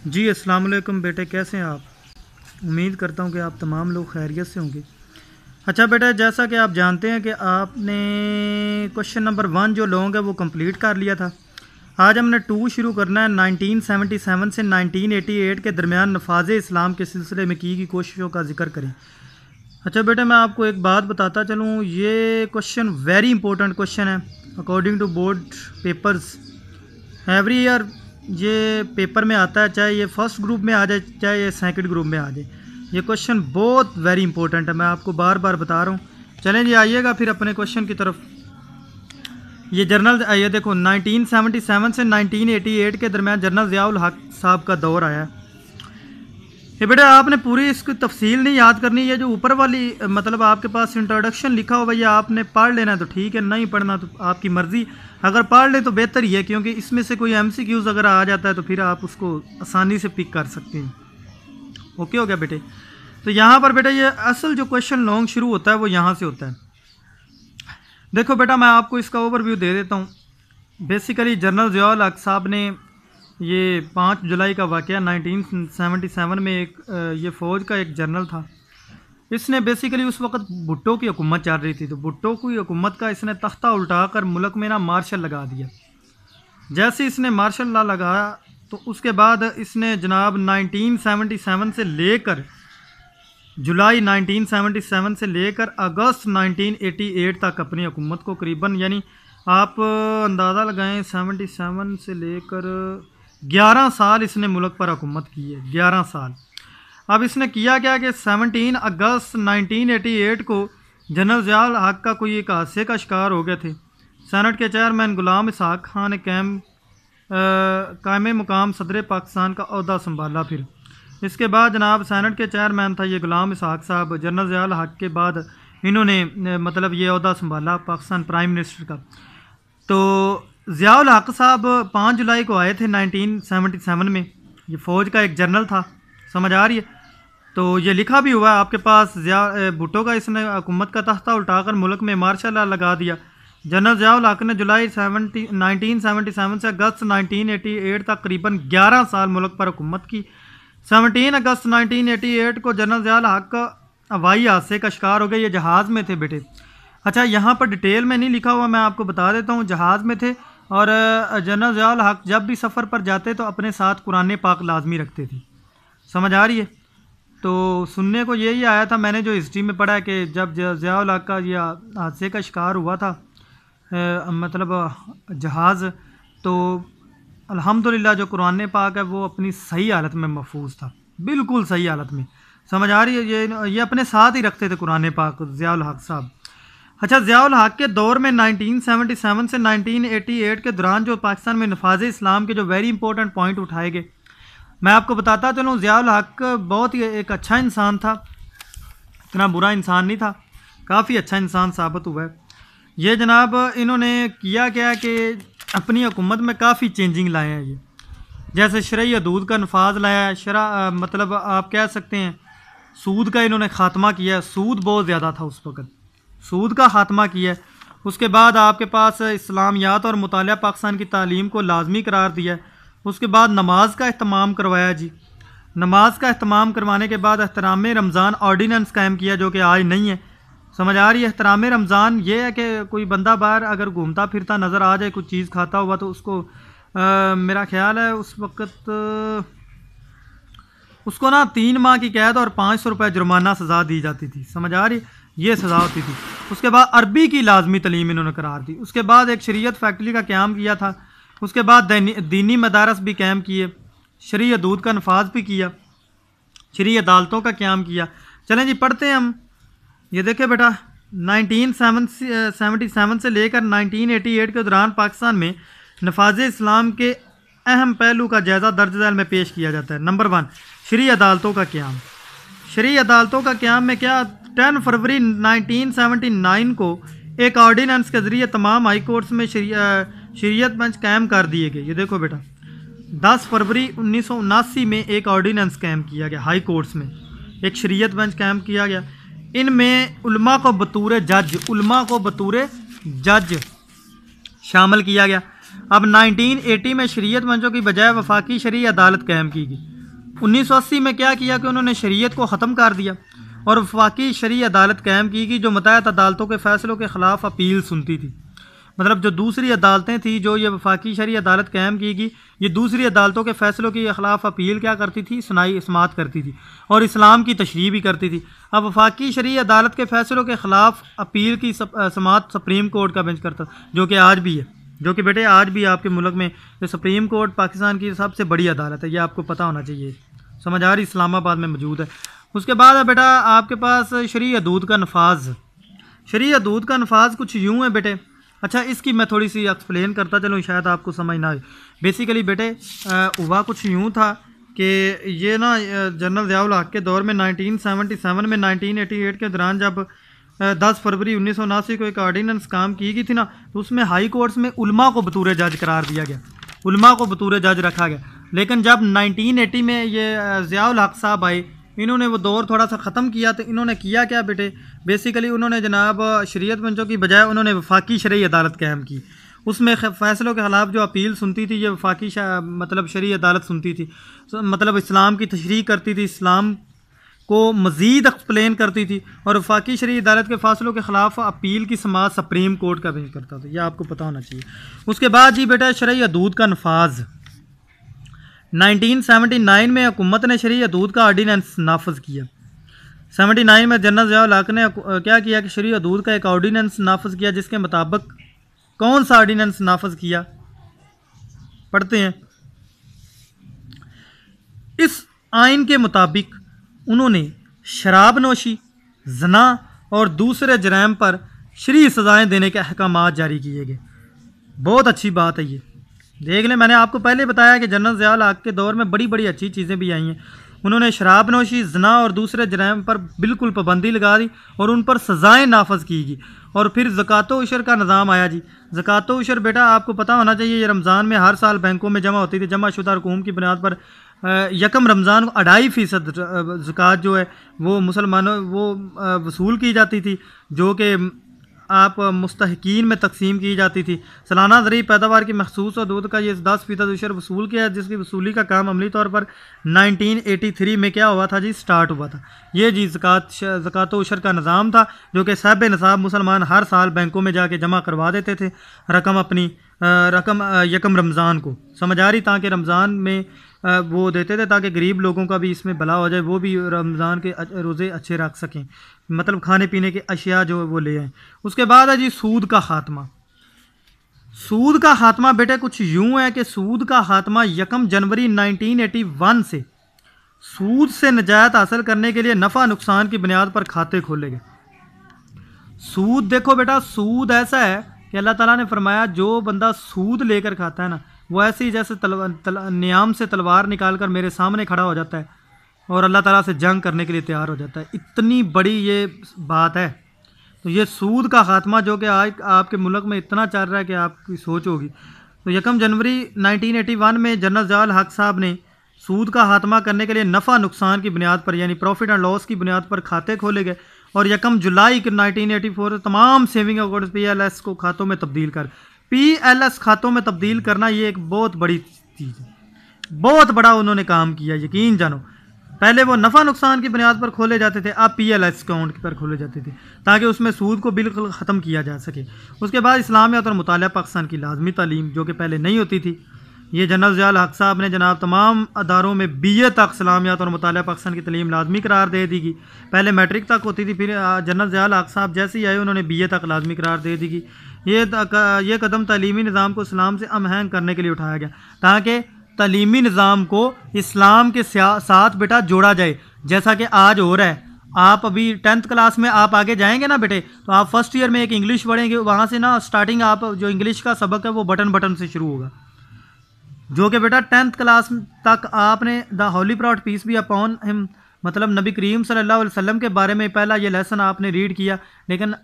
जी अस्सलाम वालेकुम बेटे, कैसे हैं आप? उम्मीद करता हूं कि आप तमाम लोग खैरियत से होंगे। अच्छा बेटा, जैसा कि आप जानते हैं कि आपने क्वेश्चन नंबर 1 जो लॉन्ग है वो कंप्लीट कर लिया था। आज हमने 2 शुरू करना है। 1977 से 1988 के दरमियान नफाज इस्लाम के सिलसिले में की गई कोशिशों का जिक्र करें। अच्छा बेटा, मैं आपको एक बात बताता चलूँ, ये क्वेश्चन वेरी इंपॉर्टेंट क्वेश्चन है according to board papers. Every year ये पेपर में आता है, चाहे ये फर्स्ट ग्रुप में आ जाए चाहे ये सेकंड ग्रुप में आ जाए। ये क्वेश्चन बहुत वेरी इंपॉर्टेंट है, मैं आपको बार बार बता रहा हूँ। चलें जी, आइएगा फिर अपने क्वेश्चन की तरफ। ये जर्नल, ये देखो 1977 से 1988 के दरमियान जनरल ज़ियाउल हक साहब का दौर आया है। ये बेटा आपने पूरी इसकी तफसील नहीं याद करनी, ये जो ऊपर वाली मतलब आपके पास इंट्रोडक्शन लिखा हो भैया आपने पढ़ लेना है तो ठीक है, नहीं पढ़ना तो आपकी मर्ज़ी। अगर पढ़ ले तो बेहतर ही है, क्योंकि इसमें से कोई MCQs अगर आ जाता है तो फिर आप उसको आसानी से पिक कर सकते हैं। ओके हो गया बेटे? तो यहाँ पर बेटा ये असल जो क्वेश्चन लॉन्ग शुरू होता है वो यहाँ से होता है। देखो बेटा, मैं आपको इसका ओवरव्यू दे देता हूँ। बेसिकली जनरल ज़ियाउल हक साहब ने ये 5 जुलाई का वाक़या 1977 में एक ये फ़ौज का एक जनरल था। इसने बेसिकली उस वक्त भुट्टो की हुकूमत चल रही थी, तो भुट्टो की हुकूमत का इसने तख्ता उल्टा कर मुल्क में ना मार्शल लगा दिया। जैसे इसने मार्शल लॉ लगाया तो उसके बाद इसने जनाब 1977 से लेकर जुलाई 1977 से लेकर अगस्त 1988 तक अपनी हुकूमत को करीबन, यानी आप अंदाज़ा लगाएं 77 से लेकर 11 साल इसने मुल्क पर हुकूमत की है। 11 साल। अब इसने किया क्या कि 17 अगस्त 1988 को जनरल ज़ियाउल हक का कोई एक हादसे का शिकार हो गए थे। सेनेट के चेयरमैन गुलाम इसहाक खान ने कायम मुकाम सदर पाकिस्तान का ओहदा संभाला। फिर इसके बाद जनाब सेनेट के चेयरमैन था ये गुलाम इसहाक साहब। जनरल ज़ियाउल हक के बाद इन्होंने मतलब ये ओहदा संभाला पाकिस्तान प्राइम मिनिस्टर का। तो ज़ियाउल हक साहब 5 जुलाई को आए थे 1977 में। ये फ़ौज का एक जनरल था, समझ आ रही है? तो ये लिखा भी हुआ है आपके पास, भुट्टो का इसने हुकूमत का तख्ता उल्टाकर मुल्क में मार्शल लॉ लगा दिया। जनरल ज़ियाउल हक ने जुलाई 1977 से अगस्त 1988 तक करीबन 11 साल मुल्क पर हुकूमत की। 17 अगस्त 1988 को जनरल ज़ियाउल हक हवाई हादसे का शिकार हो गए। ये जहाज़ में थे बेटे। अच्छा, यहाँ पर डिटेल में नहीं लिखा हुआ, मैं आपको बता देता हूँ। जहाज़ में थे और जनरल ज़ियाउल हक जब भी सफ़र पर जाते तो अपने साथ कुरान पाक लाजमी रखते थे, समझ आ रही है? तो सुनने को यही आया था, मैंने जो हिस्ट्री में पढ़ा है कि जब ज़ियाउल हक का यह हादसे का शिकार हुआ था मतलब जहाज़, तो अल्हम्दुलिल्लाह जो कुरान पाक है वो अपनी सही हालत में महफूज था, बिल्कुल सही हालत में, समझ आ रही है? ये अपने साथ ही रखते थे कुरान पाक ज़ियाउल हक साहब। अच्छा, ज़ियाउल हक के दौर में 1977 से 1988 के दौरान जो पाकिस्तान में नफाज इस्लाम के जो वेरी इंपॉर्टेंट पॉइंट उठाए गए, मैं आपको बताता चलूँ। ज़ियाउल हक बहुत ही एक अच्छा इंसान था, इतना बुरा इंसान नहीं था, काफ़ी अच्छा इंसान साबित हुआ है। ये जनाब इन्होंने किया क्या कि अपनी हुकूमत में काफ़ी चेंजिंग लाए हैं। ये जैसे शरई हदूद का नफाज लाया है, मतलब आप कह सकते हैं सूद का इन्होंने ख़ात्मा किया है। सूद बहुत ज़्यादा था उस वक्त, सूद का ख़ात्मा किया है। उसके बाद आपके पास इस्लामियात और मुतालिया पाकिस्तान की तालीम को लाजमी करार दिया है। उसके बाद नमाज का अहतमाम करवाया जी। नमाज का अहतमाम करवाने के बाद एहतराम रमज़ान ऑर्डीनेंस कायम किया, जो कि आज नहीं है, समझ आ रही है? एहतराम रमज़ान ये है कि कोई बंदा बाहर अगर घूमता फिरता नज़र आ जाए, कुछ चीज़ खाता हुआ, तो उसको मेरा ख्याल है उस वक़्त उसको ना 3 माह की कैद और 500 रुपये जुर्माना सज़ा दी जाती थी, समझ आ रही? ये सज़ा होती थी। उसके बाद अरबी की लाजमी तलीम इन्होंने करार दी। उसके बाद एक शरीयत फैक्ट्री का क़याम किया था। उसके बाद दीनी मदारस भी कायम किए, शरई हदूद का नफाज भी किया, शरई अदालतों का क़याम किया। चलें जी, पढ़ते हैं हम। ये देखें बेटा, 1977 से लेकर 1988 के दौरान पाकिस्तान में नफाज इस्लाम के अहम पहलू का जायज़ा दर्ज झैल में पेश किया जाता है। नंबर 1, शरई अदालतों का क़याम। शरई अदालतों का क़याम में क्या, 10 फरवरी 1979 को एक ऑर्डीनेंस के ज़रिए तमाम हाई कोर्ट्स में शरीयत बेंच कायम कर दिए गए। ये देखो बेटा, 10 फरवरी 1979 में एक ऑर्डीनेंस कायम किया गया, हाई कोर्ट्स में एक शरीयत बेंच कायम किया गया। इनमें उलमा को बतूर जज शामिल किया गया। अब 1980 में शरीयत बेंचों की बजाय वफाकी शरई अदालत कायम की गई। 1980 में क्या किया कि उन्होंने शरीयत को ख़त्म कर दिया और वफाकी शरई अदालत कायम की जो मुतहद अदालतों के फ़ैसलों के ख़िलाफ़ अपील सुनती थी। मतलब जो दूसरी अदालतें थी, जो ये वफाकी शरई अदालत कायम की ये दूसरी अदालतों के फ़ैसलों के ख़िलाफ़ अपील क्या करती थी, सुनाई समात करती थी और इस्लाम की तशरीह भी करती थी। अब वफाकी शरई अदालत के फ़ैसलों के ख़िलाफ़ अपील की समात सुप्रीम कोर्ट का बेंच करता, जो कि आज भी है, जो कि बेटे आज भी आपके मुल्क में जो सुप्रीम कोर्ट पाकिस्तान की सबसे बड़ी अदालत है, ये आपको पता होना चाहिए। समझ आ रही, इस्लामाबाद में मौजूद है। उसके बाद है बेटा आपके पास शरई हदूद का नफाज। शरई हदूद का नफाज कुछ यूँ है बेटे। अच्छा, इसकी मैं थोड़ी सी एक्सप्लेन करता चलूँ, शायद आपको समझ ना आए। बेसिकली बेटे हुआ कुछ यूँ था कि ये ना जनरल ज़िया-उल हक के दौर में 1977 में 1988 के दौरान जब 10 फरवरी 1979 को एक ऑर्डिनेंस काम की गई थी ना, तो उसमें हाई कोर्ट्स में उलमा को बतौर जज करार दिया गया, उलमा को बतौर जज रखा गया। लेकिन जब 1980 में ये ज़िया-उल हक साहब आए, इन्होंने वो दौर थोड़ा सा ख़त्म किया। तो इन्होंने किया क्या बेटे, बेसिकली उन्होंने जनाब शरीयत बेंचों की बजाय उन्होंने वफाकी शरई अदालत कायम की। उसमें फ़ैसलों के ख़िलाफ़ जो अपील सुनती थी ये वफाकी मतलब शरई अदालत सुनती थी, मतलब इस्लाम की तशरीह करती थी, इस्लाम को मज़ीद एक्सप्लेन करती थी और वफाकी शरई अदालत के फ़ैसलों के ख़िलाफ़ अपील की समात सुप्रीम कोर्ट का बेंच करता था। यह आपको पता होना चाहिए। उसके बाद जी बेटा शरई हदूद का नफाज। 1979 में हुकूमत ने शरई हदूद का ऑर्डीनेंस नाफज किया। 79 में जनरल ज़िया-उल हक ने क्या किया कि शरई हदूद का एक ऑर्डीनेंस नाफज किया, जिसके मुताबिक कौन सा ऑर्डीनेंस नाफज किया, पढ़ते हैं। इस आइन के मुताबिक उन्होंने शराब नोशी, जना और दूसरे जराइम पर शरई सज़ाएँ देने के अहकामात जारी किए गए। बहुत अच्छी बात है ये, देख लें। मैंने आपको पहले बताया कि जनरल ज़िया-उल हक के दौर में बड़ी बड़ी अच्छी चीज़ें भी आई हैं। उन्होंने शराब नोशी, जना और दूसरे जराइम पर बिल्कुल पाबंदी लगा दी और उन पर सज़ाएँ नाफज की गई। और फिर ज़कातो उशर का निज़ाम आया जी। ज़कातो उशर बेटा आपको पता होना चाहिए, ये रमज़ान में हर साल बैंकों में जमा होती थी। जमा शुदा रकूम की बुनियाद पर यकम रमज़ान को 2.5% ज़कात जो है वो मुसलमानों वो वसूल की जाती थी, जो कि आप मुस्तहिकीन में तकसीम की जाती थी। सालाना ज़रूरी पैदावार की मखसूस हदूद का ये 10% उशर वसूल किया, जिसकी वसूली का काम अमली तौर पर 1983 में क्या हुआ था जी, स्टार्ट हुआ था। ये जी ज़कात उशर का निज़ाम था, जो कि साहिब निसाब मुसलमान हर साल बैंकों में जाके जमा करवा देते थे रकम अपनी रकम यकम रमज़ान को। समझ आ रही, ताकि रमज़ान में वो देते थे ताकि गरीब लोगों का भी इसमें भला हो जाए, वो भी रमज़ान के रोज़े अच्छे रख सकें, मतलब खाने पीने के अशिया जो वो ले आएँ। उसके बाद है जी सूद का ख़ात्मा। सूद का ख़ात्मा बेटे कुछ यूँ है कि सूद का ख़ात्मा 1 जनवरी 1981 से सूद से निजात हासिल करने के लिए नफ़ा नुकसान की बुनियाद पर खाते खोले गए। सूद देखो बेटा, सूद ऐसा है कि अल्लाह ताला ने फरमाया जो बंदा सूद लेकर खाता है ना, वो ऐसे ही जैसे नियाम से तलवार निकाल कर मेरे सामने खड़ा हो जाता है और अल्लाह ताला से जंग करने के लिए तैयार हो जाता है। इतनी बड़ी ये बात है। तो ये सूद का ख़ात्मा जो कि आज आपके मुल्क में इतना चल रहा है कि आपकी सोच होगी। तो 1 जनवरी 1981 में जनरल ज़िया-उल हक साहब ने सूद का ख़ात्मा करने के लिए नफ़ा नुकसान की बुनियाद पर यानी प्रॉफिट एंड लॉस की बुनियाद पर खाते खोले गए और 1 जुलाई 1984 तमाम सेविंग अकाउंट्स PLS को खातों में तब्दील कर PLS खातों में तब्दील करना ये एक बहुत बड़ी चीज़ है, बहुत बड़ा उन्होंने काम किया, यकीन जानो। पहले वो नफ़ा नुकसान की बुनियाद पर खोले जाते थे, अब PLS अकाउंट पर खोले जाते थे ताकि उसमें सूद को बिल्कुल ख़त्म किया जा सके। उसके बाद इस्लामियत और मुतालिया पाकिस्तान की लाजमी तालीम जो कि पहले नहीं होती थी, ये जनरल ज़िया-उल हक साहब ने जनाब तमाम अदारों में BA तक इस्लामियत और मुतालिया पाकिस्तान की तालीम लाजमी करार दे दी गई। पहले मैट्रिक तक होती थी, फिर जनरल ज़िया-उल हक साहब जैसे ही आए उन्होंने BA तक लाजमी करार दे दी गई। ये कदम तालीमी निज़ाम को इस्लाम से अमहंग करने के लिए उठाया गया ताकि तालीमी निज़ाम को इस्लाम के साथ बेटा जोड़ा जाए, जैसा कि आज हो रहा है। आप अभी 10th क्लास में आप आगे जाएंगे ना बेटे, तो आप फर्स्ट ईयर में एक इंग्लिश पढ़ेंगे, वहाँ से ना स्टार्टिंग आप जो इंग्लिश का सबक है वो बटन से शुरू होगा, जो कि बेटा 10th क्लास तक आपने the holy prophet peace be upon him मतलब नबी करीम सल्लल्लाहु अलैहि वसल्लम के बारे में पहला ये लेसन आपने रीड किया। लेकिन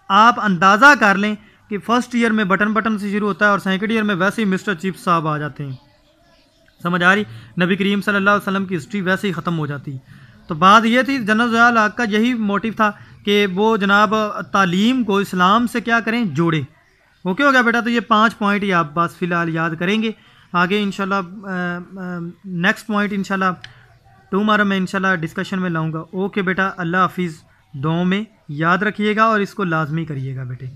आप अंदाज़ा कर लें कि फर्स्ट ईयर में बटन से शुरू होता है और सेकंड ईयर में वैसे ही मिस्टर चीफ साहब आ जाते हैं। समझ आ रही, नबी करीम सल्लल्लाहु अलैहि वसल्लम की हिस्ट्री वैसे ही ख़त्म हो जाती। तो बात ये थी, जनरल ज़िया-उल हक का यही मोटिव था कि वो जनाब तालीम को इस्लाम से क्या करें, जोड़े। ओके हो गया बेटा। तो ये 5 पॉइंट ही आप बस फ़िलहाल याद करेंगे, आगे इंशाल्लाह नेक्स्ट पॉइंट इंशाल्लाह टुमारो मैं इंशाल्लाह डिस्कशन में लाऊंगा। ओके बेटा, अल्लाह हाफिज़। दुआओं में याद रखिएगा और इसको लाजमी करिएगा बेटे।